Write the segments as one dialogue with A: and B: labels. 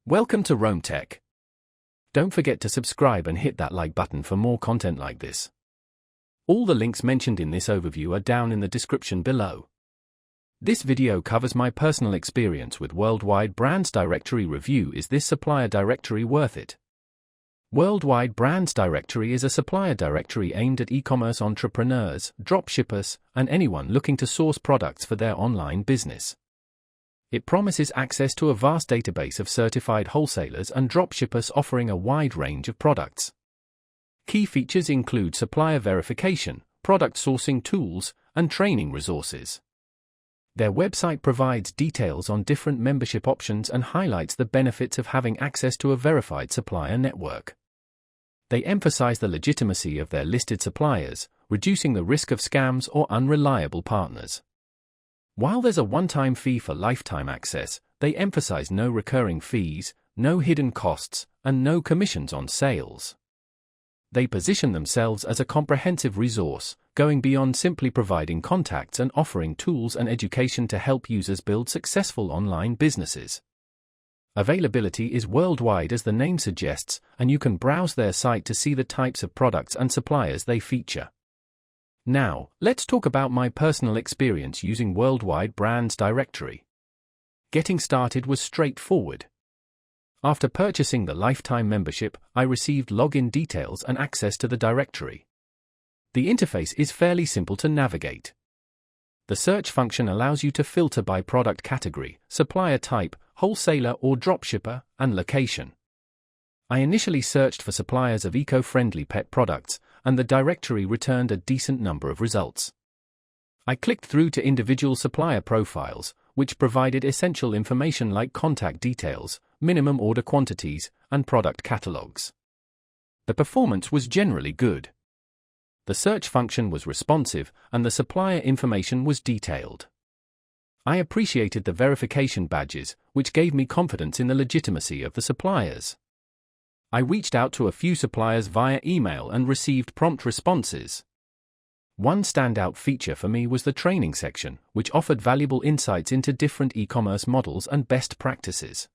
A: Welcome to Rome Tech. Don't forget to subscribe and hit that like button for more content like this. All the links mentioned in this overview are down in the description below. This video covers my personal experience with Worldwide Brands Directory review. Is this supplier directory worth it? Worldwide Brands Directory is a supplier directory aimed at e-commerce entrepreneurs, dropshippers, and anyone looking to source products for their online business. It promises access to a vast database of certified wholesalers and dropshippers offering a wide range of products. Key features include supplier verification, product sourcing tools, and training resources. Their website provides details on different membership options and highlights the benefits of having access to a verified supplier network. They emphasize the legitimacy of their listed suppliers, reducing the risk of scams or unreliable partners. While there's a one-time fee for lifetime access, they emphasize no recurring fees, no hidden costs, and no commissions on sales. They position themselves as a comprehensive resource, going beyond simply providing contacts and offering tools and education to help users build successful online businesses. Availability is worldwide, as the name suggests, and you can browse their site to see the types of products and suppliers they feature. Now, let's talk about my personal experience using Worldwide Brands Directory. Getting started was straightforward. After purchasing the lifetime membership, I received login details and access to the directory. The interface is fairly simple to navigate. The search function allows you to filter by product category, supplier type, wholesaler or dropshipper, and location. I initially searched for suppliers of eco-friendly pet products, and the directory returned a decent number of results. I clicked through to individual supplier profiles, which provided essential information like contact details, minimum order quantities, and product catalogs. The performance was generally good. The search function was responsive, and the supplier information was detailed. I appreciated the verification badges, which gave me confidence in the legitimacy of the suppliers. I reached out to a few suppliers via email and received prompt responses. One standout feature for me was the training section, which offered valuable insights into different e-commerce models and best practices.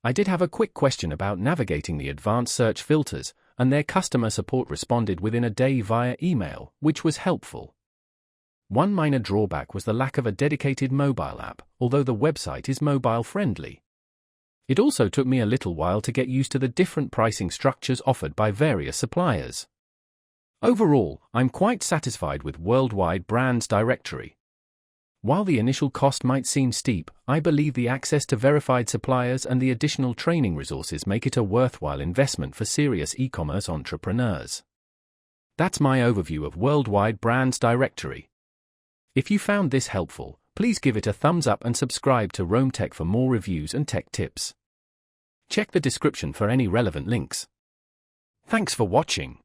A: I did have a quick question about navigating the advanced search filters, and their customer support responded within a day via email, which was helpful. One minor drawback was the lack of a dedicated mobile app, although the website is mobile-friendly. It also took me a little while to get used to the different pricing structures offered by various suppliers. Overall, I'm quite satisfied with Worldwide Brands Directory. While the initial cost might seem steep, I believe the access to verified suppliers and the additional training resources make it a worthwhile investment for serious e-commerce entrepreneurs. That's my overview of Worldwide Brands Directory. If you found this helpful, please give it a thumbs up and subscribe to Rome Tech for more reviews and tech tips. Check the description for any relevant links. Thanks for watching.